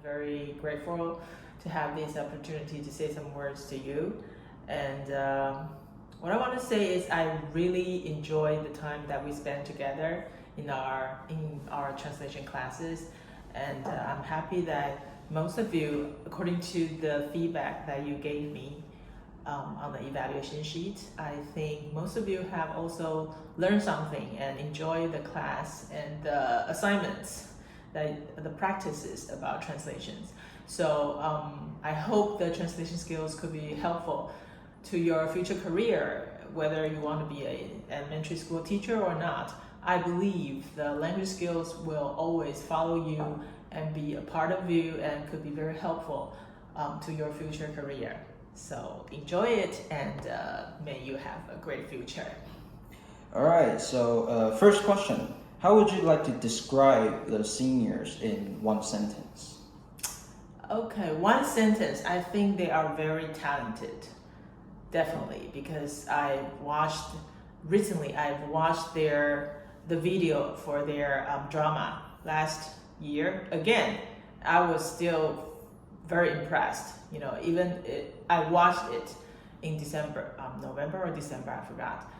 very grateful to have this opportunity to say some words to you. And what I want to say is I really enjoy the time that we spend together in our translation classes. And I'm happy that most of you, according to the feedback that you gave me on the evaluation sheet, I think most of you have also learned something and enjoy the class and the assignments, the practices about translations. So I hope the translation skills could be helpful to your future career, whether you want to be an elementary school teacher or not. I believe the language skills will always follow you and be a part of you and could be very helpful to your future career. So enjoy it and may you have a great future. All right, so first question. How would you like to describe the seniors in one sentence? Okay, one sentence. I think they are very talented, definitely, because recently I've watched the video for their drama last year. Again, I was still very impressed. I watched it in December, November or December, I forgot,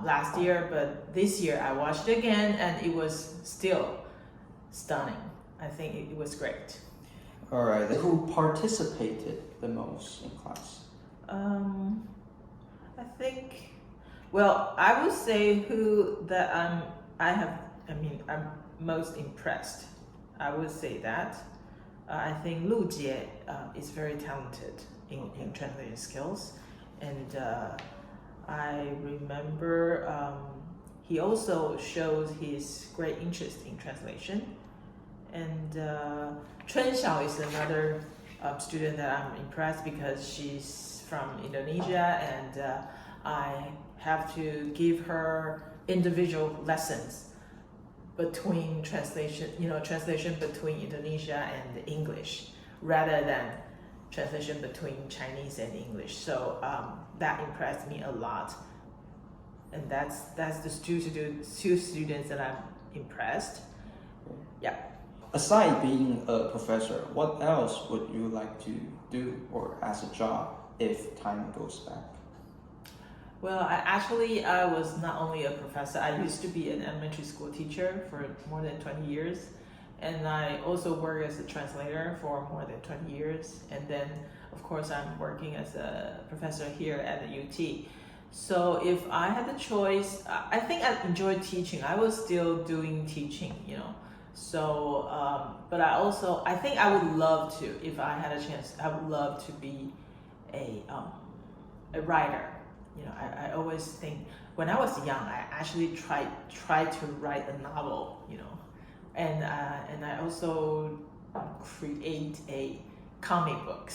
last year, but this year I watched it again and it was still stunning. I think it was great. All right, who participated the most in class? I think, I would say I'm most impressed. I would say that. I think Lu Jie is very talented in translation skills. And I remember he also shows his great interest in translation. And Chun Xiao is another student that I'm impressed because she's from Indonesia and I have to give her individual lessons between translation between Indonesia and English rather than translation between Chinese and English. So that impressed me a lot. And that's the two students that I'm impressed. Yeah. Aside being a professor, what else would you like to do or as a job if time goes back? Well, I was not only a professor, I used to be an elementary school teacher for more than 20 years. And I also work as a translator for more than 20 years. And then, of course, I'm working as a professor here at the UT. So if I had the choice, I think I enjoyed teaching. I was still doing teaching, So, but I think I would love to, if I had a chance, I would love to be a writer. I always think when I was young, I actually tried to write a novel, and I also create a comic books.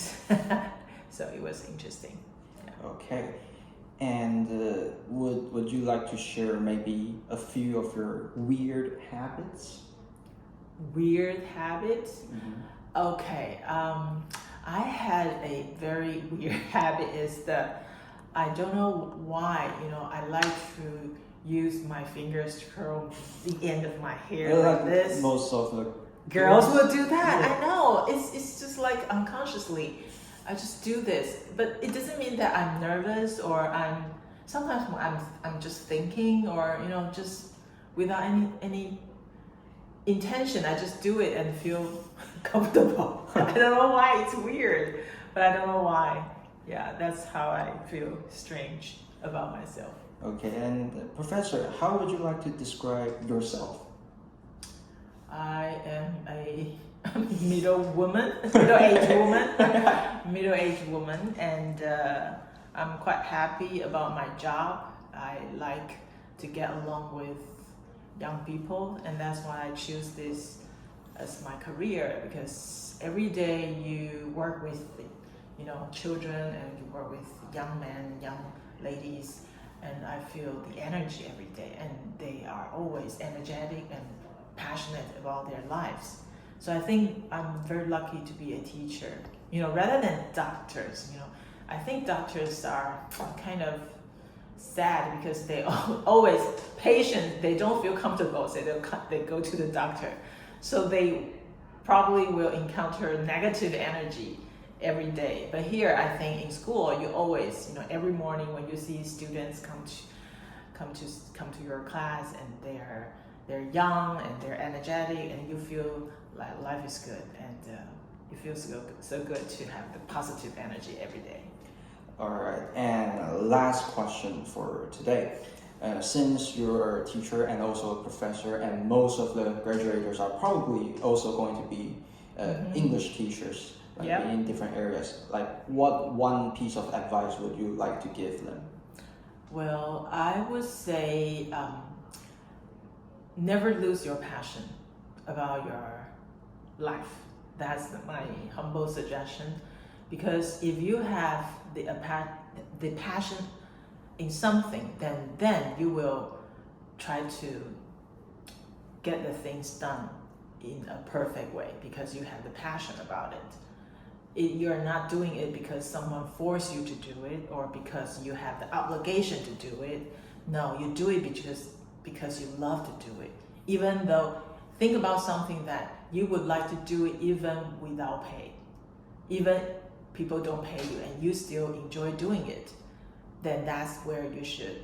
So it was interesting. Yeah. Okay, and would you like to share maybe a few of your weird habits? Weird habits? Mm-hmm. Okay, I had a very weird habit is that I don't know why, I like to use my fingers to curl the end of my hair like this. Most of the girls will do that. Yeah. I know. It's just like unconsciously. I just do this, but it doesn't mean that I'm nervous or sometimes I'm just thinking or just without any intention. I just do it and feel comfortable. I don't know why it's weird, but I don't know why. Yeah, that's how I feel strange about myself. Okay, and Professor, how would you like to describe yourself? I am a middle-aged woman, and I'm quite happy about my job. I like to get along with young people, and that's why I choose this as my career, because every day you work with children and you work with young men, young ladies, and I feel the energy every day, and they are always energetic and passionate about their lives. So I think I'm very lucky to be a teacher, rather than doctors. I think doctors are kind of sad because they always patients, they don't feel comfortable, so they go to the doctor. So they probably will encounter negative energy every day. But here, I think in school, you always, every morning when you see students come to your class and they're young and they're energetic, and you feel like life is good, and it feels so good to have the positive energy every day. All right, and last question for today. Since you're a teacher and also a professor, and most of the graduates are probably also going to be English teachers, like in different areas, like what one piece of advice would you like to give them? Well, I would say never lose your passion about your life. That's my humble suggestion. Because if you have the passion in something, then you will try to get the things done in a perfect way because you have the passion about it. You're not doing it because someone forced you to do it or because you have the obligation to do it. No, you do it because you love to do it. Even though, think about something that you would like to do it even without pay. Even people don't pay you and you still enjoy doing it, then that's where you should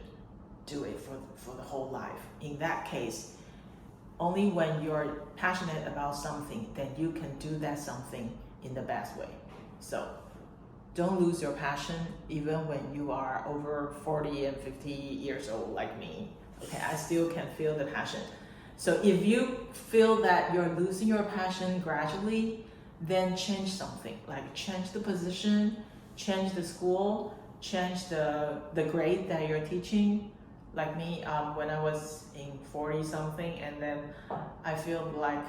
do it for the whole life. In that case, only when you're passionate about something, then you can do that something in the best way. So don't lose your passion even when you are over 40 and 50 years old like me. Okay, I still can feel the passion. So if you feel that you're losing your passion gradually, then change something, like change the position, change the school, change the grade that you're teaching. Like me, when I was in 40 something, and then I feel like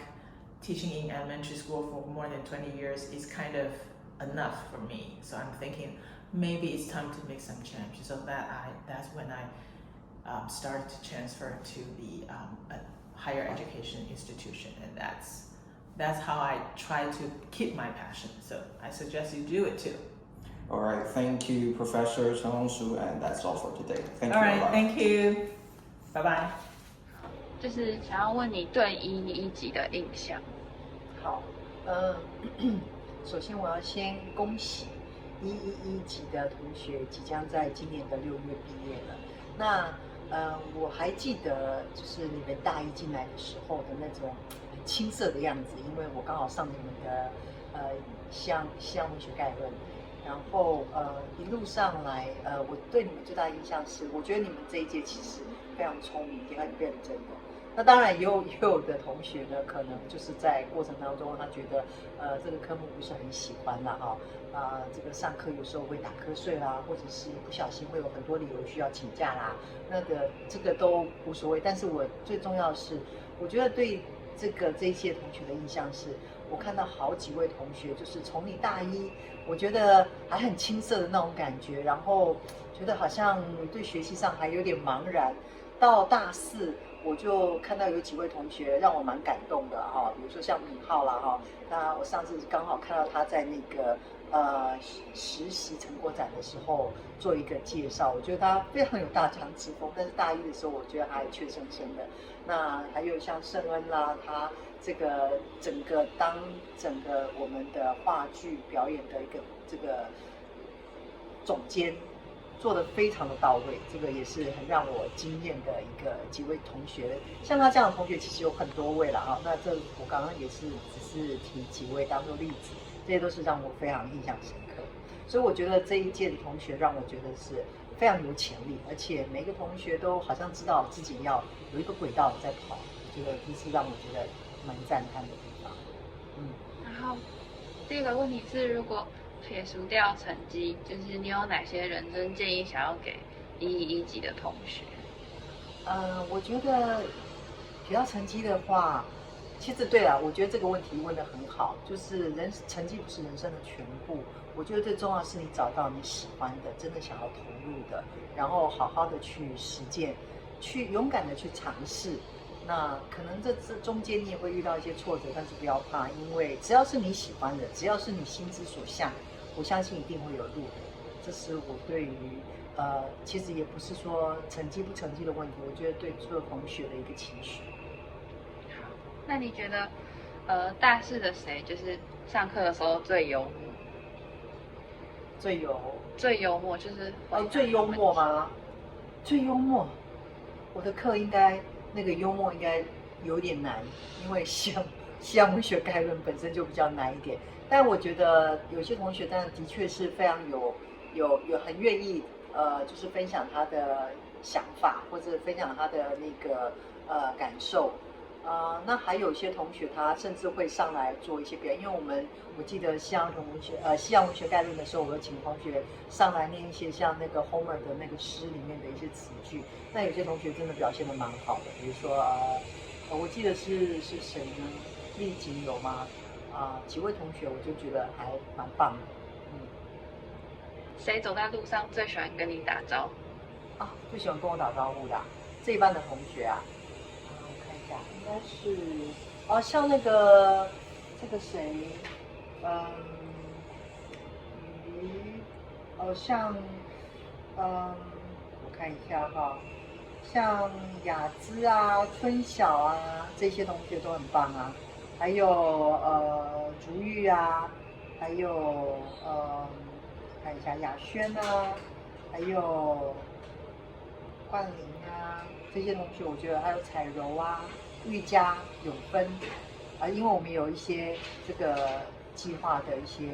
teaching in elementary school for more than 20 years is kind of enough for me. So I'm thinking maybe it's time to make some change. So that's when I started to transfer to the a higher education institution, and that's how I try to keep my passion. So I suggest you do it too. All right, thank you, Professor Chen Hongsu, and that's all for today. Thank you. All right, thank you. Bye bye. 就是想要问你对111级的印象。好，首先我要先恭喜111级的同学即将在今年的6月毕业了。那我还记得就是你们大一进来的时候的那种很青涩的样子，因为我刚好上你们的西洋文学概论。然后一路上来，我对你们最大的印象是，我觉得你们这一届其实非常聪明，也很认真的。那当然也有的同学呢，可能就是在过程当中，他觉得这个科目不是很喜欢啦哈，这个上课有时候会打瞌睡啦，或者是不小心会有很多理由需要请假啦，这个都无所谓。但是我最重要的是，我觉得对这一届同学的印象是，我看到好几位同学，就是从你大一，我觉得还很青涩的那种感觉，然后觉得好像对学习上还有点茫然，到大四。我就看到有几位同学让我蛮感动的哈，比如说像敏浩啦哈，那我上次刚好看到他在那个实习成果展的时候做一个介绍，我觉得他非常有大将之风，但是大一的时候我觉得他还怯生生的。那还有像盛恩啦，他这个整个我们的话剧表演的一个这个总监。做得非常的到位，这个也是很让我惊艳的几位同学。像他这样的同学其实有很多位了啊，那这我刚刚也是只是提几位当做例子，这些都是让我非常印象深刻。所以我觉得这一届的同学让我觉得是非常有潜力，而且每个同学都好像知道自己要有一个轨道在跑，我觉得这是让我觉得蛮赞叹的地方。然后第二个问题是，如果撇除掉成绩，就是你有哪些人生建议想要给111级的同学？我觉得提到成绩的话，其实对了，我觉得这个问题问得很好，就是成绩不是人生的全部。我觉得最重要的是你找到你喜欢的，真的想要投入的，然后好好的去实践，去勇敢的去尝试。那可能这中间你也会遇到一些挫折，但是不要怕，因为只要是你喜欢的，只要是你心之所向，我相信一定会有路的。这是我对于其实也不是说成绩不成绩的问题，我觉得对所有同学的一个期许。好，那你觉得大四的谁就是上课的时候最幽默？最幽默就是最幽默吗？最幽默，我的课应该那个幽默应该有点难，因为西洋文学概论本身就比较难一点。但我觉得有些同学，但的确是非常有很愿意就是分享他的想法，或者分享他的那个感受。那还有一些同学，他甚至会上来做一些表演，因为我记得西洋文学概论的时候，我有请同学上来念一些像那个 Homer 的那个诗里面的一些词句。那有些同学真的表现得蛮好的，比如说我记得是谁呢？丽景有吗？几位同学我就觉得还蛮棒的。谁走在路上最喜欢跟你打招呼？最喜欢跟我打招呼的这一班的同学啊。我看一下，应该是像那个这个谁，像我看一下哈，像雅姿啊、春晓啊这些同学都很棒啊，还有竹玉啊，还有看一下雅轩啊，还有冠霖啊，这些同学我觉得还有彩柔啊、玉佳、永芬因为我们有一些这个计划的一些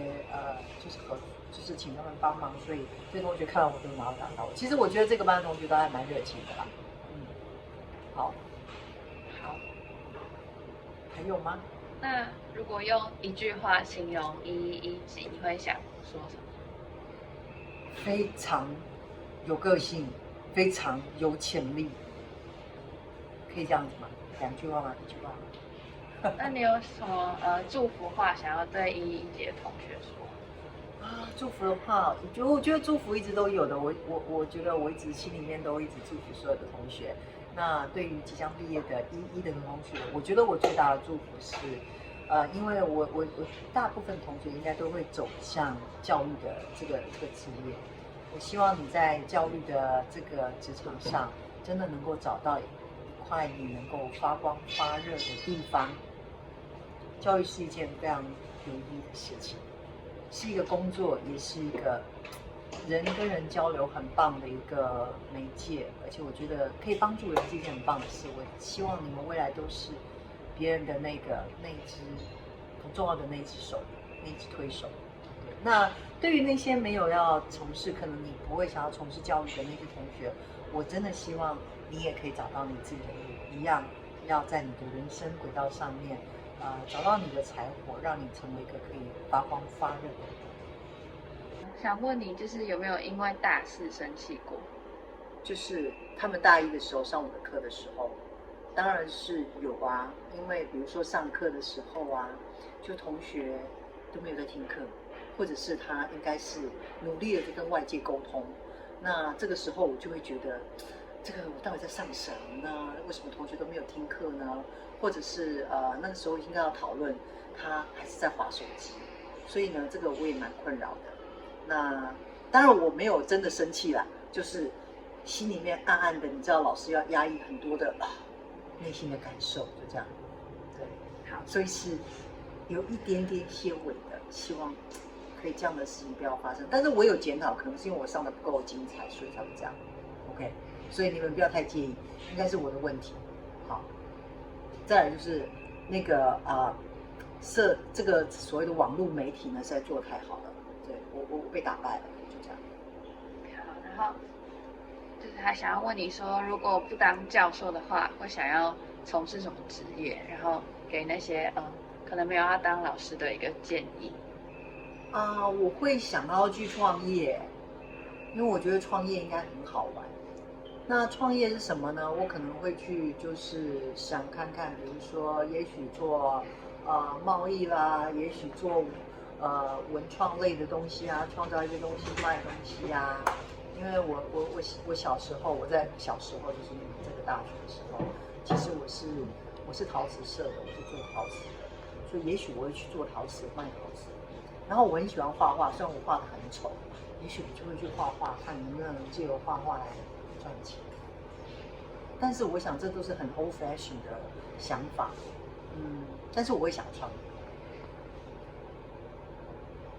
就是请他们帮忙，所以这些同学看到我都马上打到我。其实我觉得这个班的同学都还蛮热情的啦。好，还有吗？那如果用一句话形容111级，你会想说什么？非常有个性，非常有潜力，可以这样子吗？2句话吗？1句话吗？那你有什么祝福话想要对111级的同学说？祝福的话，我觉得祝福一直都有的。我觉得我一直心里面都一直祝福所有的同学。那对于即将毕业的1的同学，我觉得我最大的祝福是，因为我大部分同学应该都会走向教育的这个职业。我希望你在教育的这个职场上，真的能够找到一块你能够发光发热的地方。教育是一件非常有意义的事情，是一个工作，也是一个人跟人交流很棒的一个媒介，而且我觉得可以帮助人是一件很棒的事。我希望你们未来都是别人的那一只很重要的那一只手，那一只推手。那对于那些没有要从事，可能你不会想要从事教育的那些同学，我真的希望你也可以找到你自己的路，一样要在你的人生轨道上面，找到你的才火，让你成为一个可以发光发热的人。想问你，就是有没有因为大四生气过？就是他们大1的时候上我的课的时候，当然是有啊，因为比如说上课的时候啊，就同学都没有在听课，或者是他应该是努力的在跟外界沟通，那这个时候我就会觉得，这个我到底在上什么呢？为什么同学都没有听课呢？或者是那个时候应该要讨论，他还是在滑手机，所以呢，这个我也蛮困扰的。那当然我没有真的生气啦，就是心里面暗暗的，你知道老师要压抑很多的内心的感受，就这样。对，好，所以是有一点点些微的，希望可以这样的事情不要发生。但是我有检讨，可能是因为我上的不够精彩，所以才会这样。OK， 所以你们不要太介意，应该是我的问题。好，再来就是那个这个所谓的网络媒体呢，实在做得太好了。对，我被打败了，就这样。好，然后就是还想要问你说，如果不当教授的话，会想要从事什么职业？然后给那些可能没有要当老师的一个建议。我会想要去创业，因为我觉得创业应该很好玩。那创业是什么呢？我可能会去就是想看看，比如说也许做贸易啦，也许做文创类的东西啊，创造一些东西卖东西啊。因为我小时候，我在小时候就是这个大学的时候，其实我是陶瓷社的，我是做陶瓷的，所以也许我会去做陶瓷，卖陶瓷。然后我很喜欢画画，虽然我画得很丑，也许我就会去画画，看能不能借由画画来赚钱。但是我想这都是很 old fashion 的想法。但是我会想创业。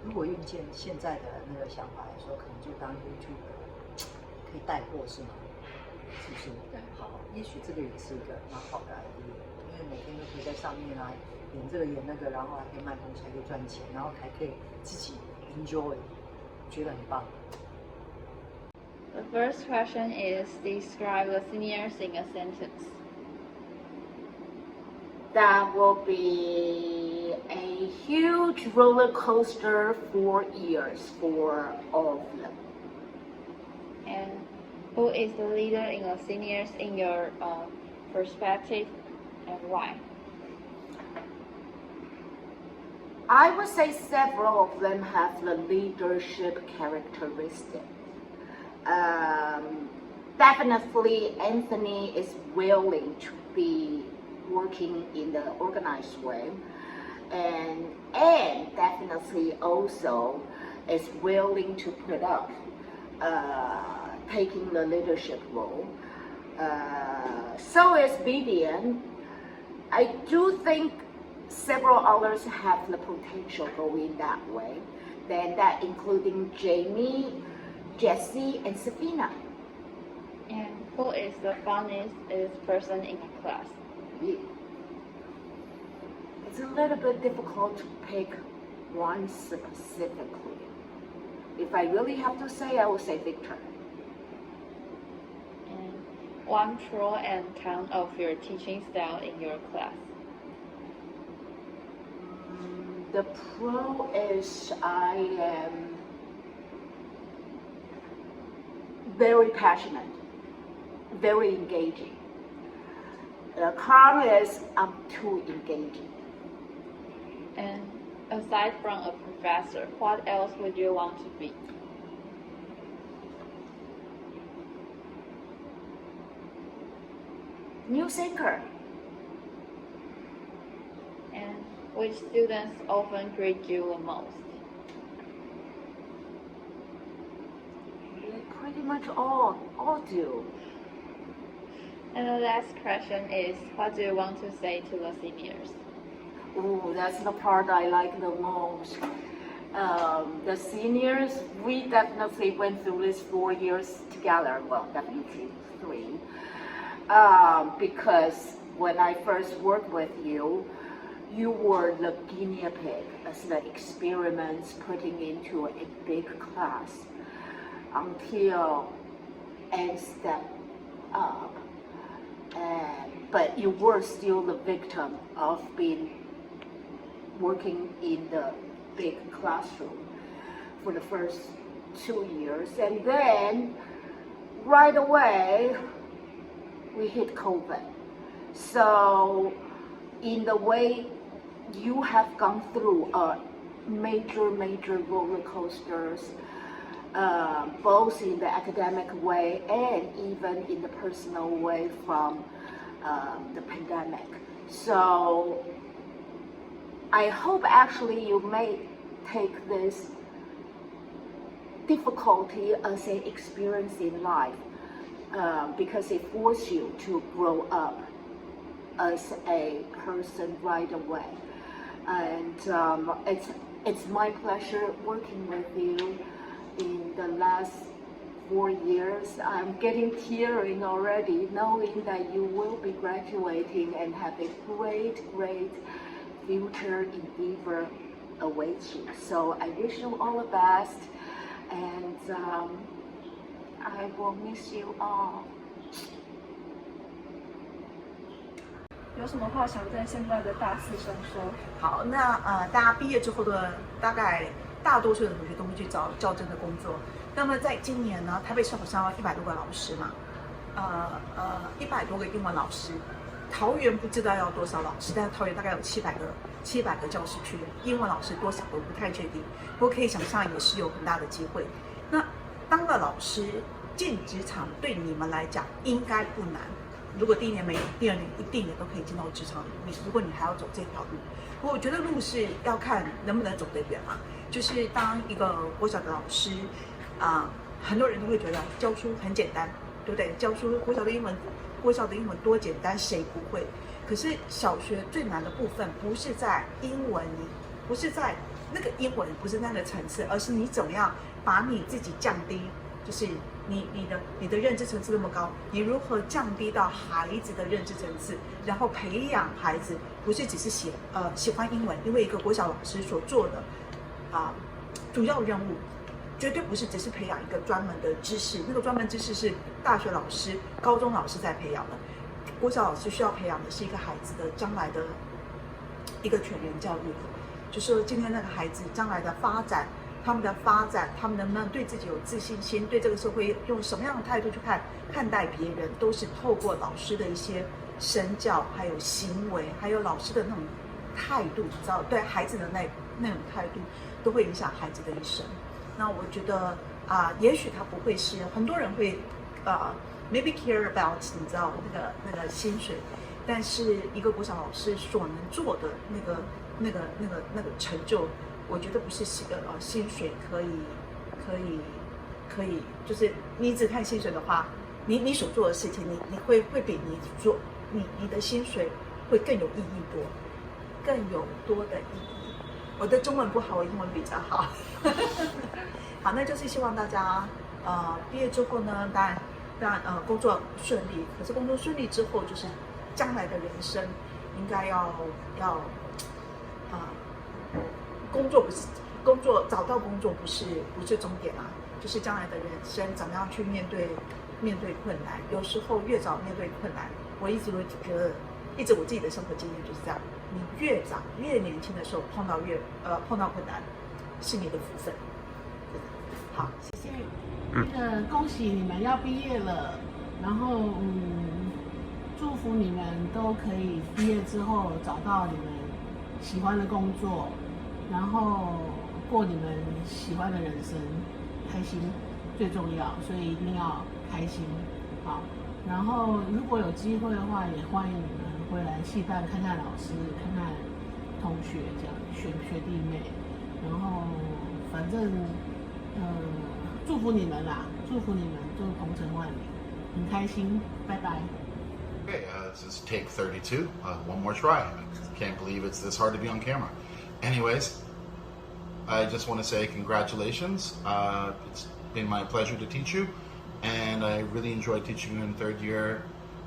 如果用现在的那个想法来说，可能就当 YouTuber， 可以带货是吗？是不是？对。好，也许这个也是一个蛮好的 idea， 因为每天都可以在上面啊演这个演那个，然后还可以卖东西，还可以赚钱，然后还可以自己 enjoy， 觉得很棒。The first question is describe the seniors in a sentence. That will be a huge roller coaster for years for all of them. And who is the leader in the seniors in your perspective and why? I would say several of them have the leadership characteristics. Definitely, Anthony is willing to be working in the organized way, and definitely also is willing to put up taking the leadership role. So is Vivian. I do think several others have the potential going that way. Then that including Jamie, Jessie, and Safina. And who is the funniest person in the class? It's a little bit difficult to pick one specifically. If I really have to say, I will say Victor. And one pro and con of your teaching style in your class. The pro is I am very passionate, very engaging. The con is I'm too engaging. And aside from a professor, what else would you want to be? News anchor. And which students often grade you the most? Pretty much all do. And the last question is, what do you want to say to the seniors? Oh, that's the part I like the most. The seniors, we definitely went through this 4 years together. Well, definitely 3. Because when I first worked with you, you were the guinea pig as the experiments putting into a big class until Anne stepped up. But you were still the victim of being working in the big classroom for the first 2 years. And then right away, we hit COVID. So in the way you have gone through major roller coasters, both in the academic way and even in the personal way from the pandemic. So I hope actually you may take this difficulty as an experience in life, because it forces you to grow up as a person right away. And it's my pleasure working with you in the last 4 years. I'm getting teary already, knowing that you will be graduating and have a great future endeavor awaits you. So I wish you all the best, and I will miss you all. 有什么话想对现在的大四生说？好，那大家毕业之后的大概大多数的同学都会去找教甄的工作。那么在今年呢，台北市好像100多个老师嘛，100多个英文老师。桃园不知道要多少老师，但是桃园大概有700个教师区，英文老师多少我不太确定，不过可以想象也是有很大的机会。那当了老师进职场对你们来讲应该不难。如果第1年没有，第2年一定也都可以进到职场里面。如果你还要走这条路，不过我觉得路是要看能不能走得远嘛。就是当一个国小的老师，很多人都会觉得教书很简单，对不对？教书国小的英文多简单，谁不会？可是小学最难的部分不是在英文，不是在那个英文，不是那个层次，而是你怎么样把你自己降低，就是你的认知层次那么高，你如何降低到孩子的认知层次，然后培养孩子不是只是喜欢英文，因为一个国小老师所做的主要任务，绝对不是只是培养一个专门的知识，那个专门知识是大学老师、高中老师在培养的，国小老师需要培养的是一个孩子的将来的一个全人教育，就是说今天那个孩子将来的发展。他们能不能对自己有自信心，对这个社会用什么样的态度去看待别人，都是透过老师的一些身教，还有行为，还有老师的那种态度，你知道，对孩子的那种态度，都会影响孩子的一生。那我觉得也许他不会是很多人会maybe care about 你知道那个薪水，但是一个国小老师所能做的那个成就。我觉得不是薪水可以，就是你只看薪水的话，你所做的事情，你会比你的薪水会更有意义更有多的意义。我的中文不好，我英文比较好。好，那就是希望大家毕业之后呢，当然工作顺利，可是工作顺利之后，就是将来的人生应该要找到工作不是终点啊，就是将来的人生怎么样去面对困难。有时候越早面对困难，我一直会觉得，我自己的生活经验就是这样，你越早越年轻的时候碰到困难，是你的福分。好，谢谢。恭喜你们要毕业了，然后祝福你们都可以毕业之后找到你们喜欢的工作。然后过你们喜欢的人生，开心最重要，所以一定要开心，好。然后如果有机会的话，也欢迎你们回来系办看看老师，看看同学，这样学弟妹。然后反正祝福你们啦，祝福你们都鹏程万里，很开心，拜拜。Okay, this is take 32. One more try. I can't believe it's this hard to be on camera. Anyways, I just want to say congratulations. It's been my pleasure to teach you, and I really enjoyed teaching you in third year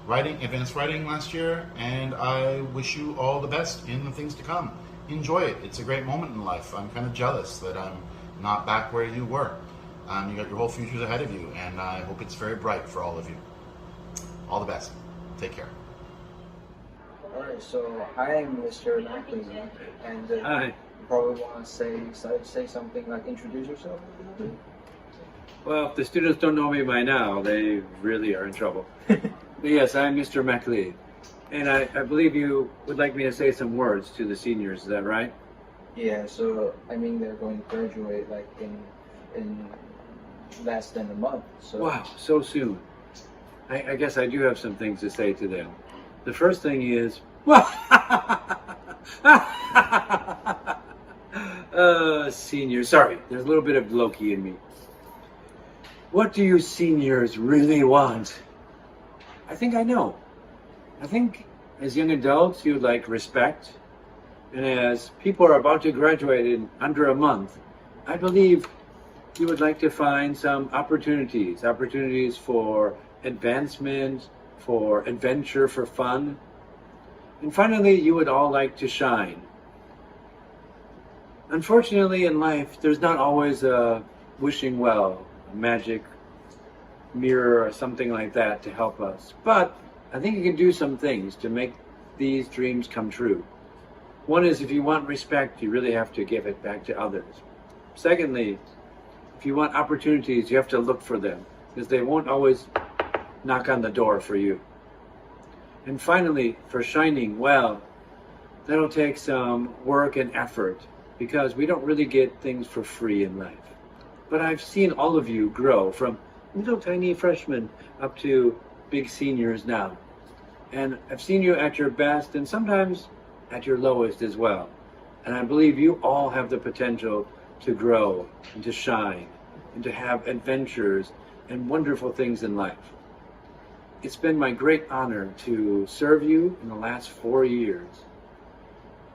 advanced writing last year, and I wish you all the best in the things to come. Enjoy it. It's a great moment in life. I'm kind of jealous that I'm not back where you were. You got your whole futures ahead of you, and I hope it's very bright for all of you. All the best. Take care. Alright, so I am Mr. Mackley, and Hi. you probably want to say something like introduce yourself. Well, if the students don't know me by now, they really are in trouble. But yes, I'm Mr. Mackley, and I believe you would like me to say some words to the seniors. Is that right? Yeah, so I mean they're going to graduate like in less than a month. So Wow, so soon. I guess I do have some things to say to them. The first thing is, seniors, sorry, there's a little bit of Loki in me. What do you seniors really want? I think I know. I think as young adults, you'd like respect. And as people are about to graduate in under a month, I believe you would like to find some opportunities for advancement, for adventure, for fun. And finally, you would all like to shine. Unfortunately, in life, there's not always a wishing well, a magic mirror or something like that to help us. But I think you can do some things to make these dreams come true. One is, if you want respect, you really have to give it back to others. Secondly, if you want opportunities, you have to look for them, because they won't always knock on the door for you. And finally, for shining, well, that'll take some work and effort, because we don't really get things for free in life. But I've seen all of you grow from little tiny freshmen up to big seniors now. And I've seen you at your best and sometimes at your lowest as well. And I believe you all have the potential to grow and to shine and to have adventures and wonderful things in life. it's been my great honor to serve you in the last 4 years.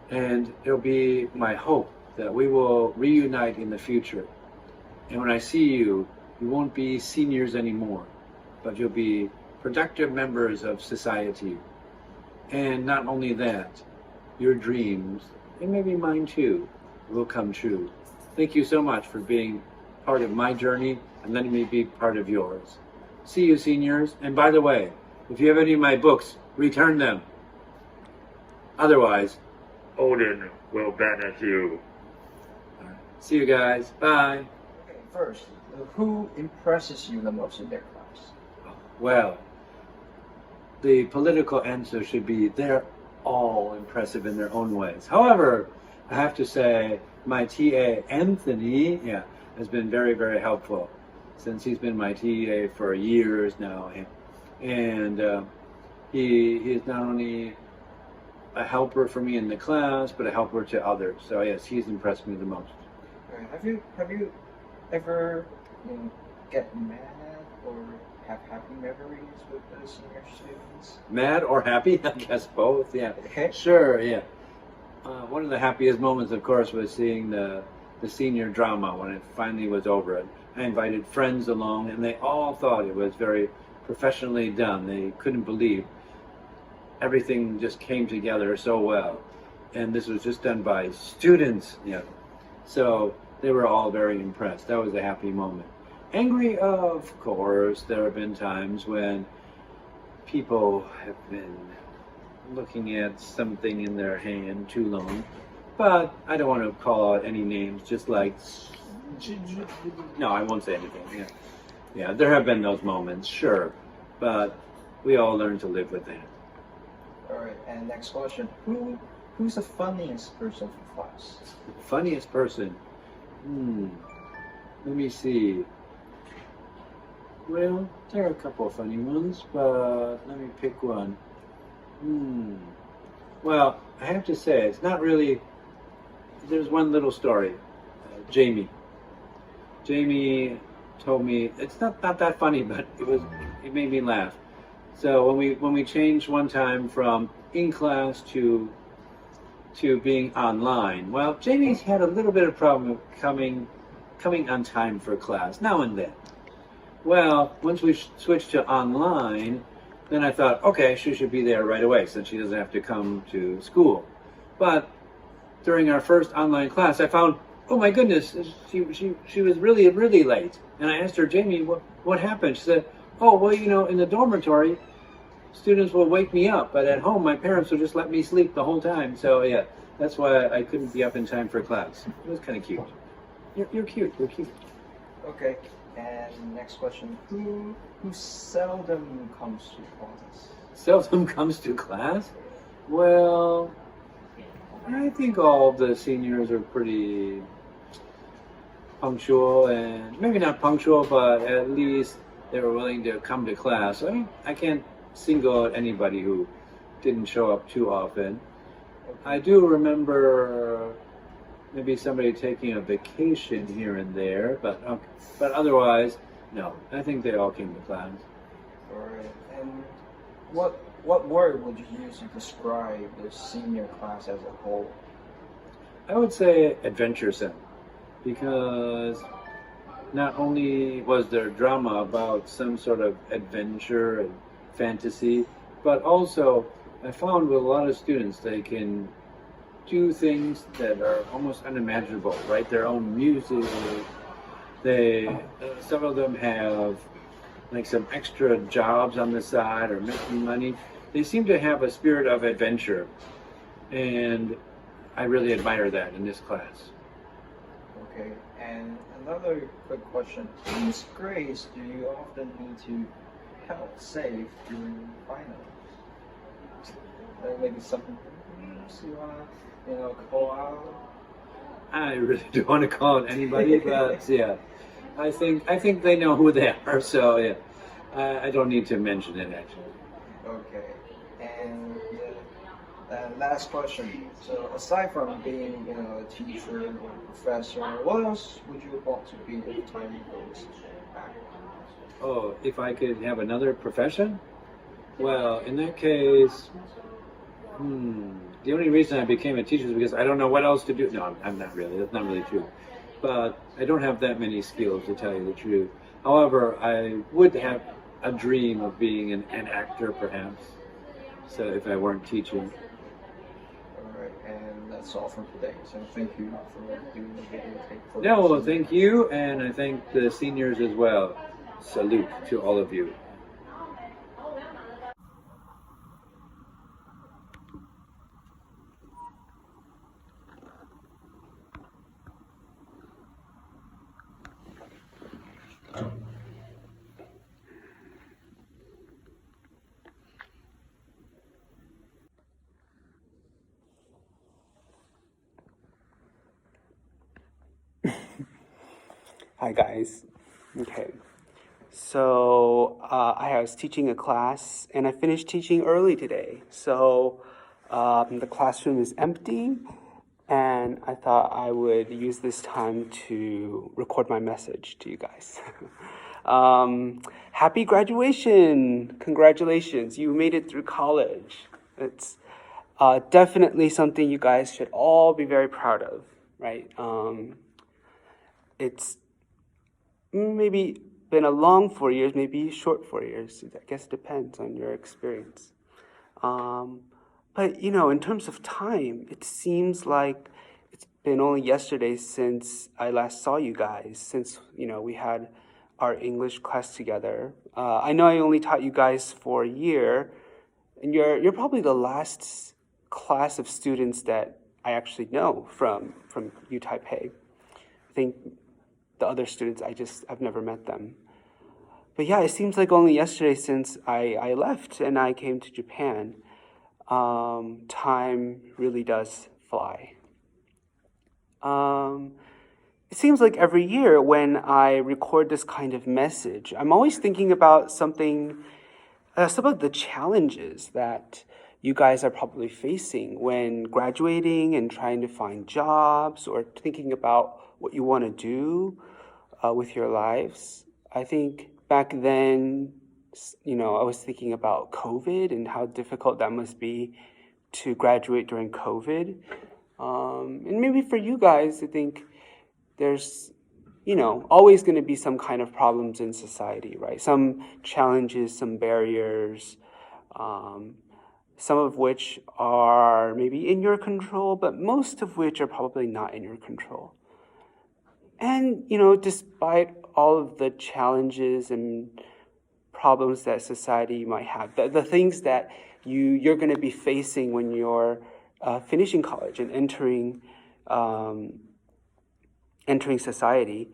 And it'll be my hope that we will reunite in the future. And when I see you, you won't be seniors anymore, but you'll be productive members of society. And not only that, your dreams, and maybe mine too, will come true. Thank you so much for being part of my journey and letting me be part of yours. See you, seniors. And by the way, if you have any of my books, return them. Otherwise, Odin will banish you. All right. See you guys. Bye. Okay, first, who impresses you the most in their class? Well, the political answer should be they're all impressive in their own ways. However, I have to say my TA, Anthony, has been very, very helpful since he's been my TA for years now. And he is not only a helper for me in the class, but a helper to others. So yes, he's impressed me the most. Have you ever get mad or have happy memories with the senior students? Mad or happy? I guess both. Yeah. Okay. Sure. Yeah. One of the happiest moments, of course, was seeing the senior drama when it finally was over. I invited friends along, and they all thought it was very professionally done. They couldn't believe everything just came together so well, and this was just done by students. Yeah. So they were all very impressed. That was a happy moment. Angry, of course, there have been times when people have been looking at something in their hand too long, but I don't want to call out any names, just like, no, I won't say anything. Yeah, there have been those moments, sure, but we all learn to live with that. All right, and next question. Who's the funniest person in class? Funniest person? Let me see. Well, there are a couple of funny ones, but let me pick one. Well, I have to say, it's not really... There's one little story. Jamie told me, it's not that funny, but it made me laugh. So when we changed one time from in class to being online, well, Jamie's had a little bit of problem coming on time for class now and then. Well, once we switched to online, then I thought, okay, she should be there right away since she doesn't have to come to school. But during our first online class, I found, oh my goodness, she was really, really late. And I asked her, Jamie, what happened? She said, oh, well, in the dormitory, students will wake me up, but at home, my parents will just let me sleep the whole time. So yeah, that's why I couldn't be up in time for class. It was kind of cute. You're cute. You're cute. Okay. And next question, who seldom comes to class? Seldom comes to class? Well, I think all the seniors are pretty punctual, and maybe not punctual, but at least they were willing to come to class. I can't single out anybody who didn't show up too often. I do remember maybe somebody taking a vacation here and there, but otherwise, no. I think they all came to class. All right. And what word would you use to describe the senior class as a whole? I would say adventuresome, because not only was there drama about some sort of adventure and fantasy, but also I found with a lot of students they can do things that are almost unimaginable, write their own music. Some of them have like some extra jobs on the side or making money. They seem to have a spirit of adventure, and I really admire that in this class. Okay, and another quick question. Whose grades do you often need to help save during finals? Maybe something you wanna, call out? I really don't want to call out anybody, but yeah, I think they know who they are. So yeah, I don't need to mention it actually. Okay, and last question. So aside from being, a teacher or a professor, what else would you want to be if time goes back? Oh, if I could have another profession? Well, in that case, the only reason I became a teacher is because I don't know what else to do. No, I'm not really. That's not really true. But I don't have that many skills, to tell you the truth. However, I would have a dream of being an actor, perhaps. So if I weren't teaching. All right, and that's all for today. So thank you for doing the videotape. Yeah, well, thank you, and I thank the seniors as well. Salute to all of you. Hi guys. Okay. So I was teaching a class and I finished teaching early today. So the classroom is empty and I thought I would use this time to record my message to you guys. Happy graduation! Congratulations, you made it through college. It's definitely something you guys should all be very proud of, right? It's maybe been a long 4 years, maybe short 4 years. I guess it depends on your experience. But, you know, in terms of time, it seems like it's been only yesterday since I last saw you guys, since, you know, we had our English class together. I know I only taught you guys for a year, and you're probably the last class of students that I actually know from UTaipei. I think the other students, I've never met them. But yeah, it seems like only yesterday since I left and I came to Japan. Time really does fly. It seems like every year when I record this kind of message, I'm always thinking about some of the challenges that you guys are probably facing when graduating and trying to find jobs or thinking about what you want to do with your lives. I think back then, you know, I was thinking about COVID and how difficult that must be to graduate during COVID. And maybe for you guys, I think there's, you know, always going to be some kind of problems in society, right? Some challenges, some barriers, some of which are maybe in your control, but most of which are probably not in your control. And, you know, despite all of the challenges and problems that society might have, the things that you're going to be facing when you're finishing college and entering society,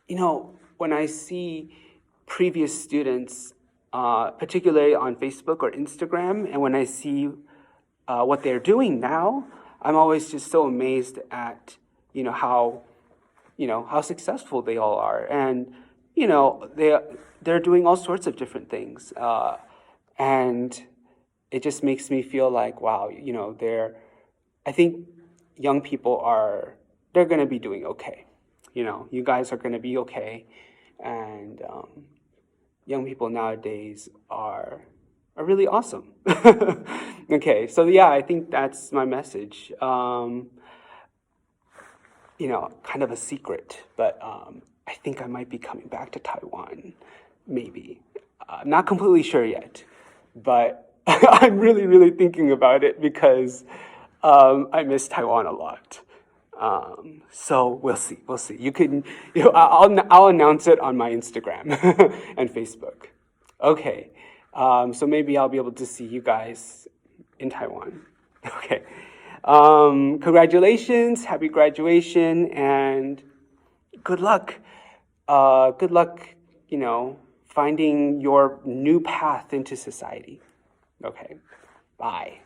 you know, when I see previous students, particularly on Facebook or Instagram, and when I see what they're doing now, I'm always just so amazed at, you know, how successful they all are. And, you know, they're doing all sorts of different things. And it just makes me feel like, wow, you know, I think young people they're going to be doing okay. You know, you guys are going to be okay. And young people nowadays are really awesome. Okay, so yeah, I think that's my message. You know, kind of a secret, but I think I might be coming back to Taiwan, maybe. I'm not completely sure yet, but I'm really, really thinking about it because I miss Taiwan a lot. So we'll see. You can, you know, I'll announce it on my Instagram and Facebook. Okay, so maybe I'll be able to see you guys in Taiwan. Okay. Congratulations, happy graduation, and good luck. Good luck, you know, finding your new path into society. Okay, bye.